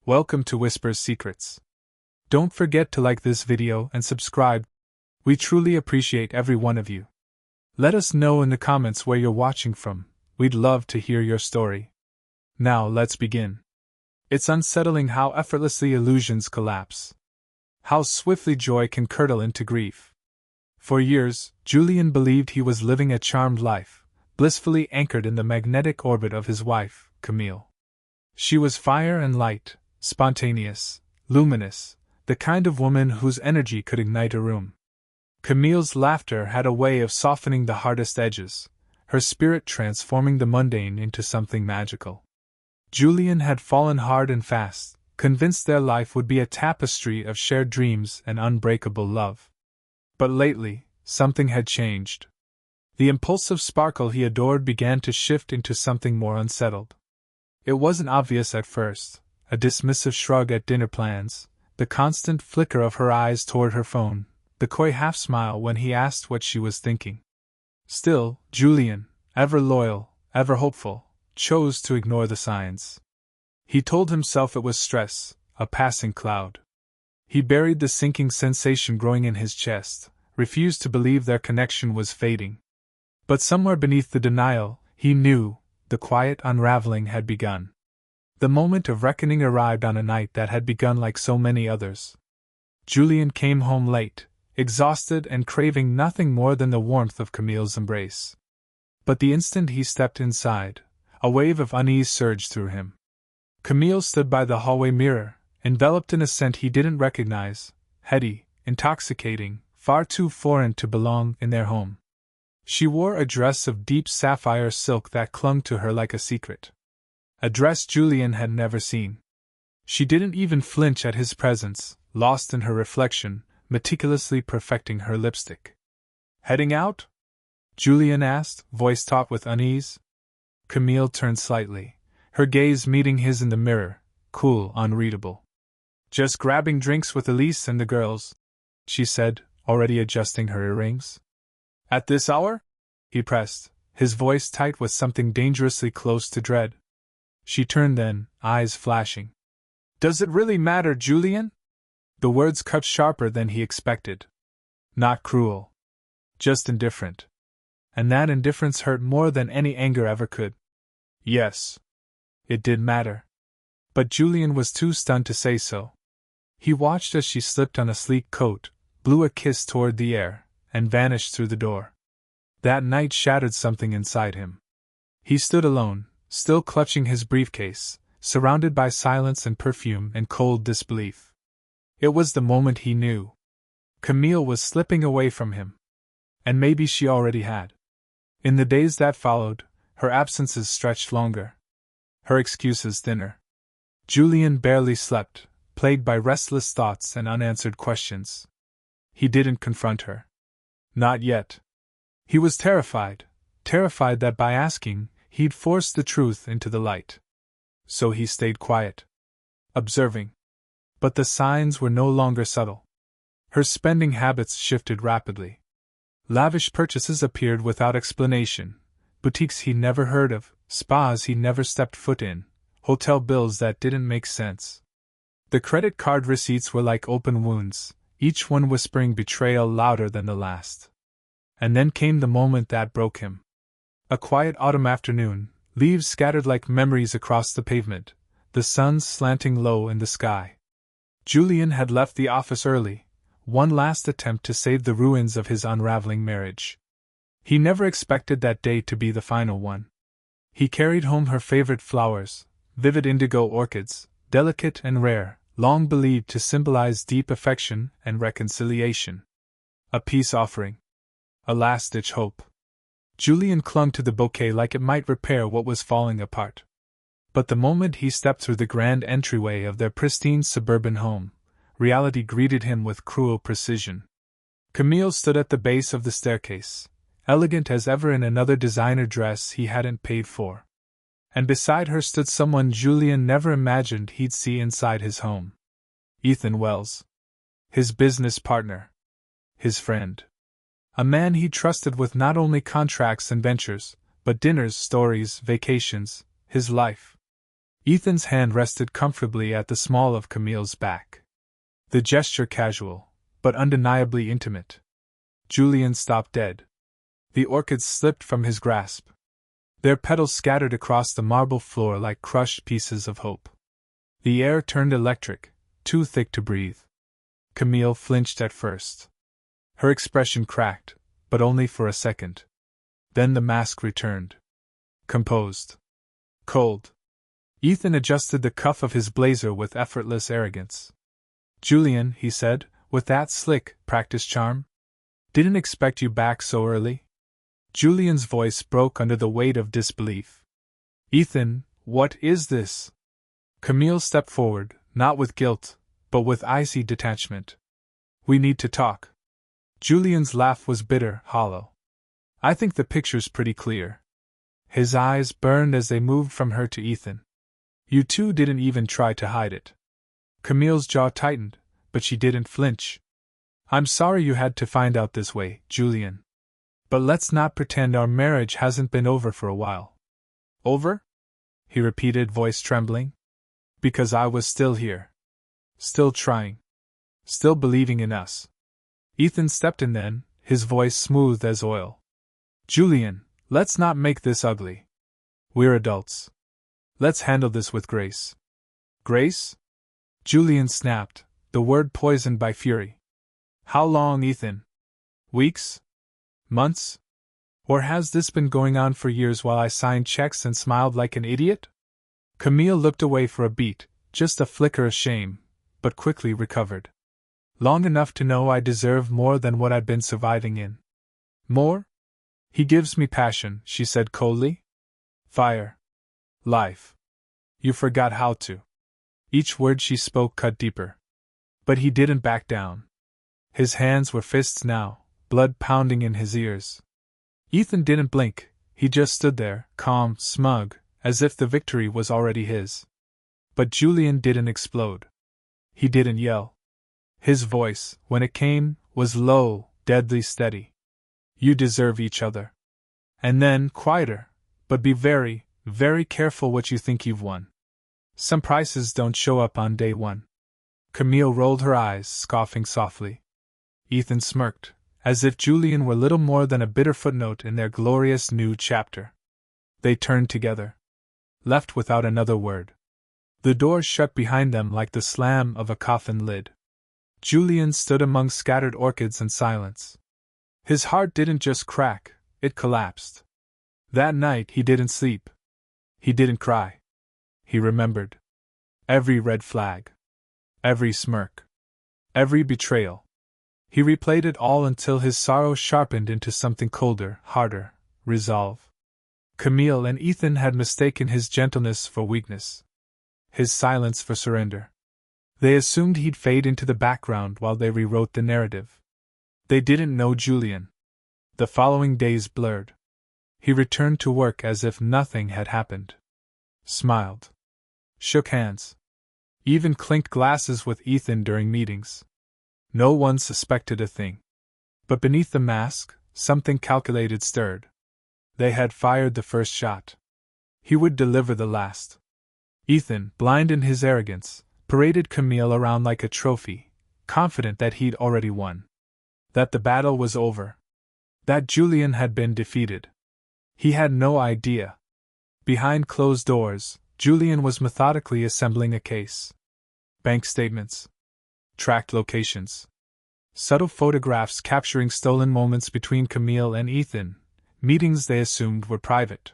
Welcome to Whisper's Secrets. Don't forget to like this video and subscribe. We truly appreciate every one of you. Let us know in the comments where you're watching from. We'd love to hear your story. Now let's begin. It's unsettling how effortlessly illusions collapse. How swiftly joy can curdle into grief. For years, Julian believed he was living a charmed life, blissfully anchored in the magnetic orbit of his wife, Camille. She was fire and light, spontaneous, luminous, the kind of woman whose energy could ignite a room. Camille's laughter had a way of softening the hardest edges, her spirit transforming the mundane into something magical. Julian had fallen hard and fast, convinced their life would be a tapestry of shared dreams and unbreakable love. But lately, something had changed. The impulsive sparkle he adored began to shift into something more unsettled. It wasn't obvious at first, a dismissive shrug at dinner plans, the constant flicker of her eyes toward her phone, the coy half-smile when he asked what she was thinking. Still, Julian, ever loyal, ever hopeful, chose to ignore the signs. He told himself it was stress, a passing cloud. He buried the sinking sensation growing in his chest, refused to believe their connection was fading. But somewhere beneath the denial, he knew, the quiet unraveling had begun. The moment of reckoning arrived on a night that had begun like so many others. Julian came home late, exhausted and craving nothing more than the warmth of Camille's embrace. But the instant he stepped inside, a wave of unease surged through him. Camille stood by the hallway mirror, enveloped in a scent he didn't recognize, heady, intoxicating, far too foreign to belong in their home. She wore a dress of deep sapphire silk that clung to her like a secret. A dress Julian had never seen. She didn't even flinch at his presence, lost in her reflection, meticulously perfecting her lipstick. "Heading out?" Julian asked, voice taut with unease. Camille turned slightly, her gaze meeting his in the mirror, cool, unreadable. "Just grabbing drinks with Elise and the girls," she said, already adjusting her earrings. "At this hour?" he pressed, his voice tight with something dangerously close to dread. She turned then, eyes flashing. "Does it really matter, Julian?" The words cut sharper than he expected. Not cruel. Just indifferent. And that indifference hurt more than any anger ever could. Yes. It did matter. But Julian was too stunned to say so. He watched as she slipped on a sleek coat, blew a kiss toward the air, and vanished through the door. That night shattered something inside him. He stood alone, still clutching his briefcase, surrounded by silence and perfume and cold disbelief. It was the moment he knew. Camille was slipping away from him. And maybe she already had. In the days that followed, her absences stretched longer. Her excuses thinner. Julian barely slept, plagued by restless thoughts and unanswered questions. He didn't confront her. Not yet. He was terrified that by asking, he'd force the truth into the light. So he stayed quiet. Observing. But the signs were no longer subtle. Her spending habits shifted rapidly. Lavish purchases appeared without explanation, boutiques he'd never heard of, spas he'd never stepped foot in, hotel bills that didn't make sense. The credit card receipts were like open wounds, each one whispering betrayal louder than the last. And then came the moment that broke him. A quiet autumn afternoon, leaves scattered like memories across the pavement, the sun slanting low in the sky. Julian had left the office early, one last attempt to save the ruins of his unraveling marriage. He never expected that day to be the final one. He carried home her favorite flowers, vivid indigo orchids, delicate and rare, long believed to symbolize deep affection and reconciliation. A peace offering. A last-ditch hope. Julian clung to the bouquet like it might repair what was falling apart. But the moment he stepped through the grand entryway of their pristine suburban home, reality greeted him with cruel precision. Camille stood at the base of the staircase, elegant as ever in another designer dress he hadn't paid for. And beside her stood someone Julian never imagined he'd see inside his home. Ethan Wells. His business partner. His friend. A man he trusted with not only contracts and ventures, but dinners, stories, vacations, his life. Ethan's hand rested comfortably at the small of Camille's back. The gesture casual, but undeniably intimate. Julian stopped dead. The orchids slipped from his grasp. Their petals scattered across the marble floor like crushed pieces of hope. The air turned electric, too thick to breathe. Camille flinched at first. Her expression cracked, but only for a second. Then the mask returned. Composed. Cold. Ethan adjusted the cuff of his blazer with effortless arrogance. "Julian," he said, with that slick, practiced charm. "Didn't expect you back so early." Julian's voice broke under the weight of disbelief. "Ethan, what is this?" Camille stepped forward, not with guilt, but with icy detachment. "We need to talk." Julian's laugh was bitter, hollow. "I think the picture's pretty clear." His eyes burned as they moved from her to Ethan. "You two didn't even try to hide it." Camille's jaw tightened, but she didn't flinch. "I'm sorry you had to find out this way, Julian. But let's not pretend our marriage hasn't been over for a while." "Over?" he repeated, voice trembling. "Because I was still here. Still trying. Still believing in us." Ethan stepped in then, his voice smooth as oil. "Julian, let's not make this ugly. We're adults. Let's handle this with grace." "Grace?" Julian snapped, the word poisoned by fury. "How long, Ethan? Weeks? Months? Or has this been going on for years while I signed checks and smiled like an idiot?" Camille looked away for a beat, just a flicker of shame, but quickly recovered. "Long enough to know I deserve more than what I've been surviving in." "More? He gives me passion," she said coldly. "Fire. Life. You forgot how to." Each word she spoke cut deeper. But he didn't back down. His hands were fists now, blood pounding in his ears. Ethan didn't blink, he just stood there, calm, smug, as if the victory was already his. But Julian didn't explode. He didn't yell. His voice, when it came, was low, deadly steady. "You deserve each other." And then, quieter, "But be very, very careful what you think you've won. Some prices don't show up on day one." Camille rolled her eyes, scoffing softly. Ethan smirked, as if Julian were little more than a bitter footnote in their glorious new chapter. They turned together. Left without another word. The door shut behind them like the slam of a coffin lid. Julian stood among scattered orchids in silence. His heart didn't just crack, it collapsed. That night he didn't sleep. He didn't cry. He remembered. Every red flag. Every smirk. Every betrayal. He replayed it all until his sorrow sharpened into something colder, harder, resolve. Camille and Ethan had mistaken his gentleness for weakness. His silence for surrender. They assumed he'd fade into the background while they rewrote the narrative. They didn't know Julian. The following days blurred. He returned to work as if nothing had happened. Smiled. Shook hands. Even clinked glasses with Ethan during meetings. No one suspected a thing. But beneath the mask, something calculated stirred. They had fired the first shot. He would deliver the last. Ethan, blind in his arrogance, paraded Camille around like a trophy, confident that he'd already won. That the battle was over. That Julian had been defeated. He had no idea. Behind closed doors, Julian was methodically assembling a case. Bank statements. Tracked locations. Subtle photographs capturing stolen moments between Camille and Ethan, meetings they assumed were private.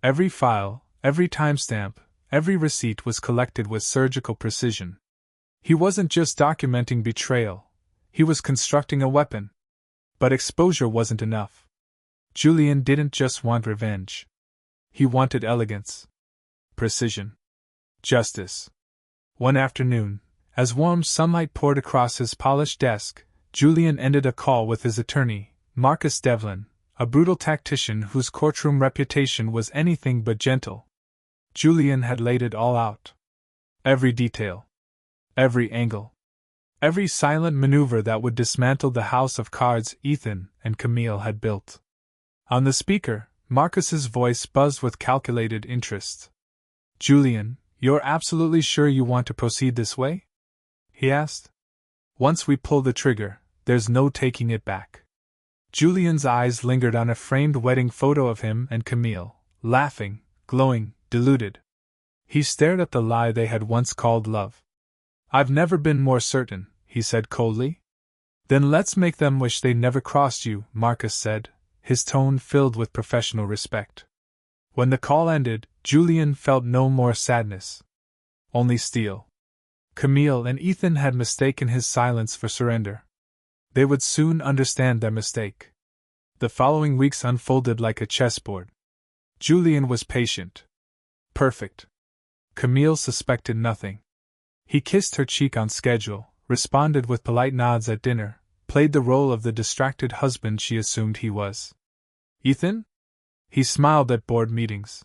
Every file, every timestamp, every receipt was collected with surgical precision. He wasn't just documenting betrayal, he was constructing a weapon. But exposure wasn't enough. Julian didn't just want revenge. He wanted elegance. Precision. Justice. One afternoon, as warm sunlight poured across his polished desk, Julian ended a call with his attorney, Marcus Devlin, a brutal tactician whose courtroom reputation was anything but gentle. Julian had laid it all out. Every detail. Every angle. Every silent maneuver that would dismantle the house of cards Ethan and Camille had built. On the speaker, Marcus's voice buzzed with calculated interest. "Julian, You're absolutely sure you want to proceed this way? He asked. Once we pull the trigger, there's no taking it back. Julian's eyes lingered on a framed wedding photo of him and Camille, laughing, glowing, deluded. He stared at the lie they had once called love. I've never been more certain, he said coldly. Then let's make them wish they never crossed you, Marcus said, his tone filled with professional respect. When the call ended, Julian felt no more sadness. Only steel. Camille and Ethan had mistaken his silence for surrender. They would soon understand their mistake. The following weeks unfolded like a chessboard. Julian was patient. Perfect. Camille suspected nothing. He kissed her cheek on schedule, responded with polite nods at dinner, played the role of the distracted husband she assumed he was. Ethan? He smiled at board meetings.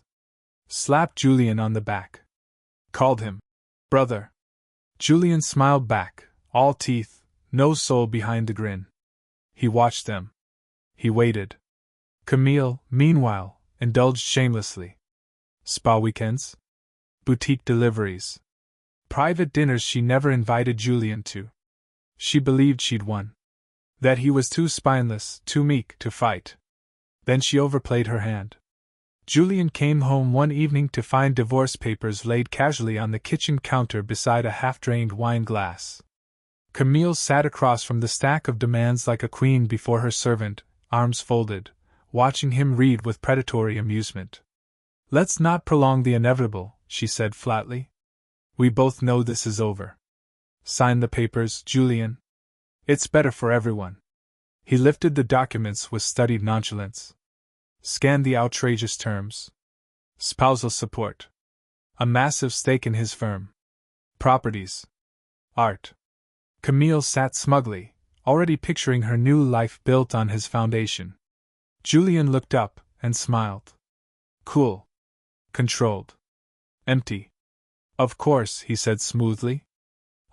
Slapped Julian on the back. Called him brother. Julian smiled back, all teeth, no soul behind the grin. He watched them. He waited. Camille, meanwhile, indulged shamelessly. Spa weekends? Boutique deliveries. Private dinners she never invited Julian to. She believed she'd won. That he was too spineless, too meek to fight. Then she overplayed her hand. Julian came home one evening to find divorce papers laid casually on the kitchen counter beside a half-drained wine glass. Camille sat across from the stack of demands like a queen before her servant, arms folded, watching him read with predatory amusement. Let's not prolong the inevitable, she said flatly. We both know this is over. Sign the papers, Julian. It's better for everyone. He lifted the documents with studied nonchalance. Scanned the outrageous terms. Spousal support. A massive stake in his firm. Properties. Art. Camille sat smugly, already picturing her new life built on his foundation. Julian looked up and smiled. Cool. Controlled. Empty. Of course, he said smoothly.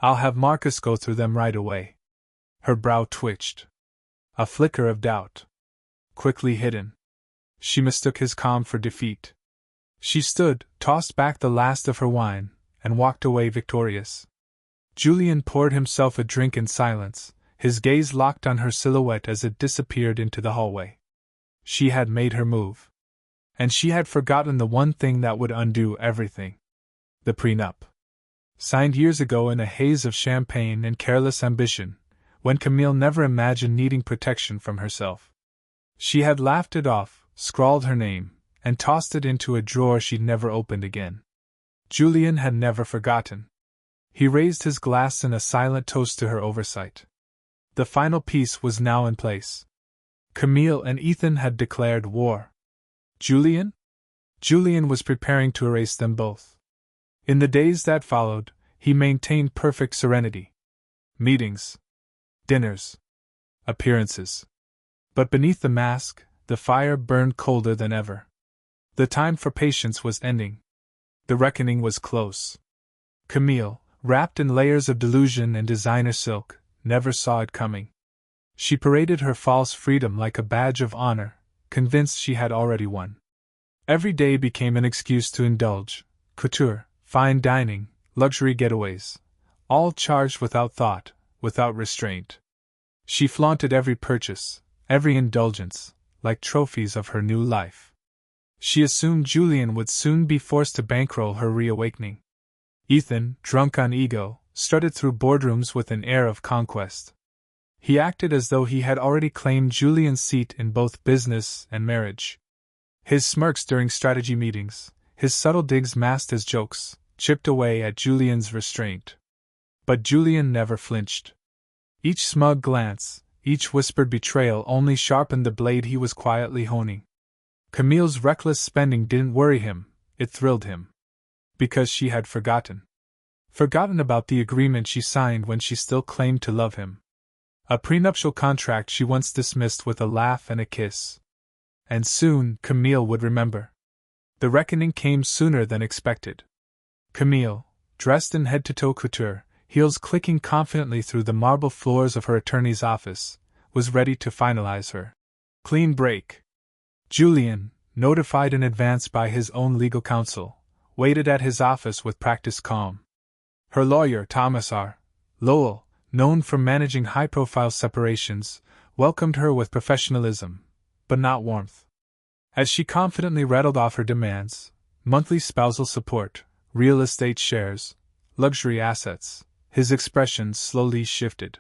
I'll have Marcus go through them right away. Her brow twitched. A flicker of doubt. Quickly hidden. She mistook his calm for defeat. She stood, tossed back the last of her wine, and walked away victorious. Julian poured himself a drink in silence, his gaze locked on her silhouette as it disappeared into the hallway. She had made her move. And she had forgotten the one thing that would undo everything. The prenup. Signed years ago in a haze of champagne and careless ambition, when Camille never imagined needing protection from herself. She had laughed it off, scrawled her name, and tossed it into a drawer she'd never opened again. Julian had never forgotten. He raised his glass in a silent toast to her oversight. The final piece was now in place. Camille and Ethan had declared war. Julian? Julian was preparing to erase them both. In the days that followed, he maintained perfect serenity. Meetings. Dinners. Appearances. But beneath the mask, the fire burned colder than ever. The time for patience was ending. The reckoning was close. Camille, wrapped in layers of delusion and designer silk, never saw it coming. She paraded her false freedom like a badge of honor, convinced she had already won. Every day became an excuse to indulge: couture, fine dining, luxury getaways, all charged without thought, without restraint. She flaunted every purchase, every indulgence, like trophies of her new life. She assumed Julian would soon be forced to bankroll her reawakening. Ethan, drunk on ego, strutted through boardrooms with an air of conquest. He acted as though he had already claimed Julian's seat in both business and marriage. His smirks during strategy meetings, his subtle digs masked as jokes, chipped away at Julian's restraint. But Julian never flinched. Each smug glance, each whispered betrayal only sharpened the blade he was quietly honing. Camille's reckless spending didn't worry him, it thrilled him. Because she had forgotten. Forgotten about the agreement she signed when she still claimed to love him. A prenuptial contract she once dismissed with a laugh and a kiss. And soon, Camille would remember. The reckoning came sooner than expected. Camille, dressed in head-to-toe couture, heels clicking confidently through the marble floors of her attorney's office, was ready to finalize her clean break. Julian, notified in advance by his own legal counsel, waited at his office with practiced calm. Her lawyer, Thomas R. Lowell, known for managing high-profile separations, welcomed her with professionalism, but not warmth. As she confidently rattled off her demands, monthly spousal support, real estate shares, luxury assets, his expression slowly shifted.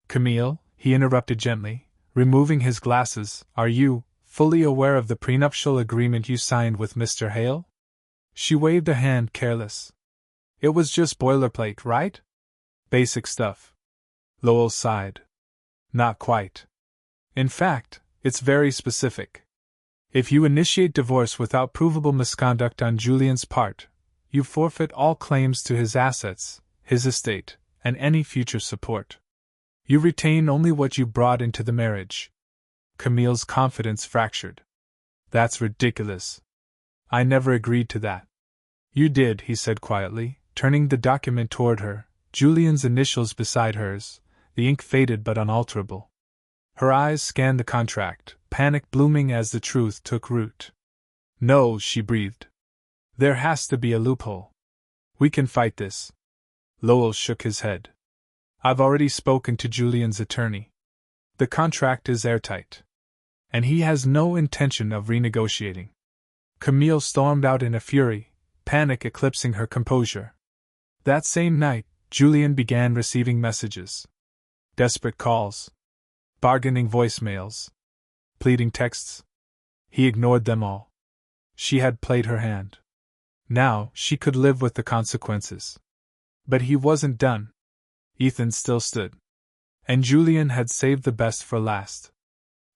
"Camille," he interrupted gently, removing his glasses, "are you fully aware of the prenuptial agreement you signed with Mr. Hale?" She waved a hand, careless. "It was just boilerplate, right? Basic stuff." Lowell sighed. "Not quite. In fact, it's very specific. If you initiate divorce without provable misconduct on Julian's part, you forfeit all claims to his assets, his estate, and any future support. You retain only what you brought into the marriage." Camille's confidence fractured. "That's ridiculous. I never agreed to that." "You did," he said quietly, turning the document toward her, Julian's initials beside hers, the ink faded but unalterable. Her eyes scanned the contract, panic blooming as the truth took root. "No," she breathed. "There has to be a loophole. We can fight this." Lowell shook his head. "I've already spoken to Julian's attorney. The contract is airtight. And he has no intention of renegotiating." Camille stormed out in a fury, panic eclipsing her composure. That same night, Julian began receiving messages. Desperate calls. Bargaining voicemails. Pleading texts. He ignored them all. She had played her hand. Now she could live with the consequences. But he wasn't done. Ethan still stood. And Julian had saved the best for last.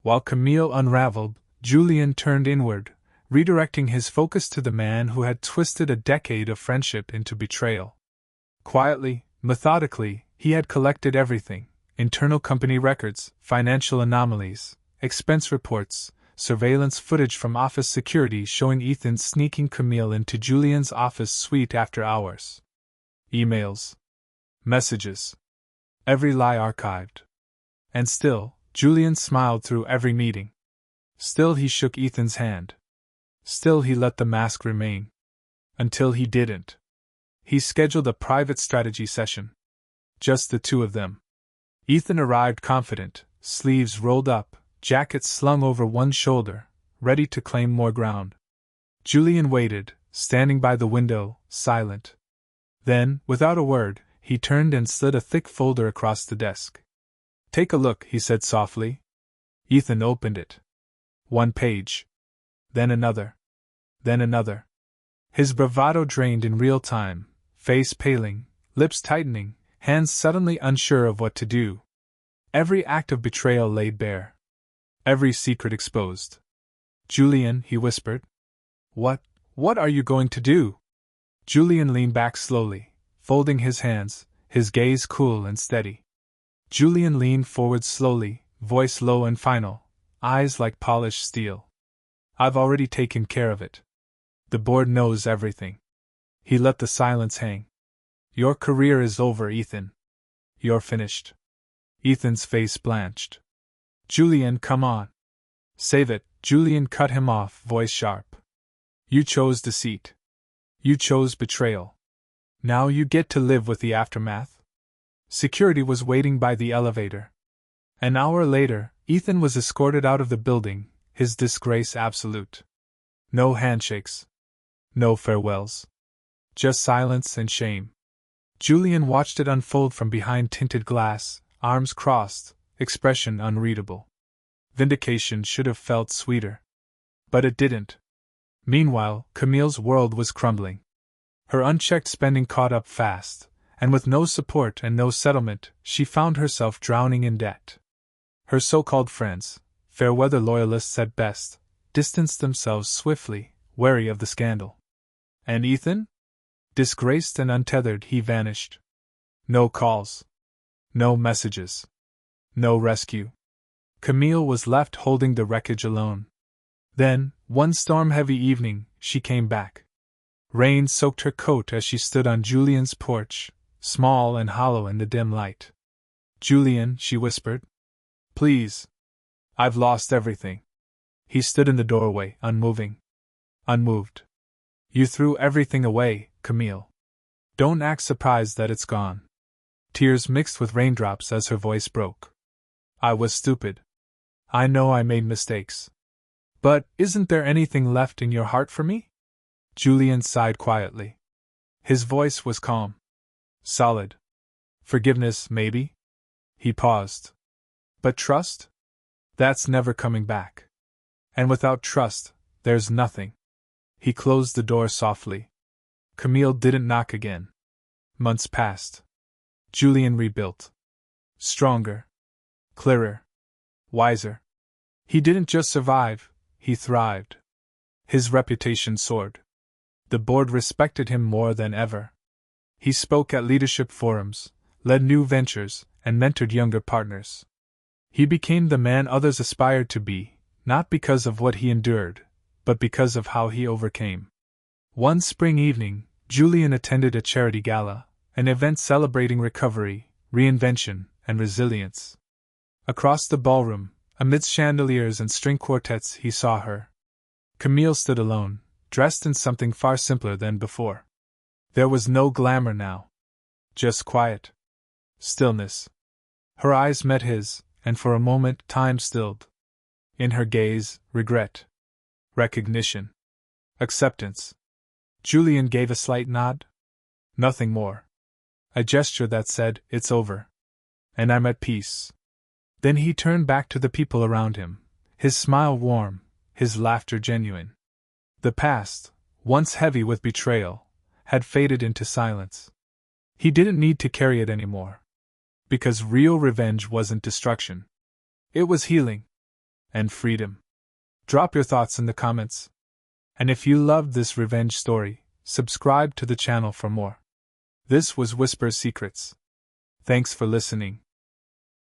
While Camille unraveled, Julian turned inward, redirecting his focus to the man who had twisted a decade of friendship into betrayal. Quietly, methodically, he had collected everything: internal company records, financial anomalies, expense reports, surveillance footage from office security showing Ethan sneaking Camille into Julian's office suite after hours. Emails. Messages. Every lie archived. And still, Julian smiled through every meeting. Still he shook Ethan's hand. Still he let the mask remain. Until he didn't. He scheduled a private strategy session. Just the two of them. Ethan arrived confident, sleeves rolled up, jacket slung over one shoulder, ready to claim more ground. Julian waited, standing by the window, silent. Then, without a word, he turned and slid a thick folder across the desk. "Take a look," he said softly. Ethan opened it. One page. Then another. Then another. His bravado drained in real time, face paling, lips tightening, hands suddenly unsure of what to do. Every act of betrayal laid bare. Every secret exposed. "Julian," he whispered. What are you going to do?" Julian leaned back slowly, folding his hands, his gaze cool and steady. Julian leaned forward slowly, voice low and final, eyes like polished steel. "I've already taken care of it. The board knows everything." He let the silence hang. "Your career is over, Ethan. You're finished." Ethan's face blanched. "Julian, come on. Save it." Julian cut him off, voice sharp. "You chose deceit. You chose betrayal. Now you get to live with the aftermath." Security was waiting by the elevator. An hour later, Ethan was escorted out of the building, his disgrace absolute. No handshakes. No farewells. Just silence and shame. Julian watched it unfold from behind tinted glass, arms crossed, expression unreadable. Vindication should have felt sweeter. But it didn't. Meanwhile, Camille's world was crumbling. Her unchecked spending caught up fast, and with no support and no settlement, she found herself drowning in debt. Her so-called friends, fair-weather loyalists at best, distanced themselves swiftly, wary of the scandal. And Ethan? Disgraced and untethered, he vanished. No calls. No messages. No rescue. Camille was left holding the wreckage alone. Then, one storm-heavy evening, she came back. Rain soaked her coat as she stood on Julian's porch, small and hollow in the dim light. "Julian," she whispered. "Please. I've lost everything." He stood in the doorway, unmoving. Unmoved. You threw everything away, Camille. Don't act surprised that it's gone. Tears mixed with raindrops as her voice broke. I was stupid. I know I made mistakes. But isn't there anything left in your heart for me? Julian sighed quietly. His voice was calm. Solid. Forgiveness, maybe? He paused. But trust? That's never coming back. And without trust, there's nothing. He closed the door softly. Camille didn't knock again. Months passed. Julian rebuilt. Stronger. Clearer. Wiser. He didn't just survive, he thrived. His reputation soared. The board respected him more than ever. He spoke at leadership forums, led new ventures, and mentored younger partners. He became the man others aspired to be, not because of what he endured, but because of how he overcame. One spring evening, Julian attended a charity gala, an event celebrating recovery, reinvention, and resilience. Across the ballroom, amidst chandeliers and string quartets, he saw her. Camille stood alone, dressed in something far simpler than before. There was no glamour now. Just quiet. Stillness. Her eyes met his, and for a moment time stilled. In her gaze, regret. Recognition. Acceptance. Julian gave a slight nod. Nothing more. A gesture that said, "It's over. And I'm at peace." Then he turned back to the people around him, his smile warm, his laughter genuine. The past, once heavy with betrayal, had faded into silence. He didn't need to carry it anymore. Because real revenge wasn't destruction. It was healing. And freedom. Drop your thoughts in the comments. And if you loved this revenge story, subscribe to the channel for more. This was Whisper Secrets. Thanks for listening.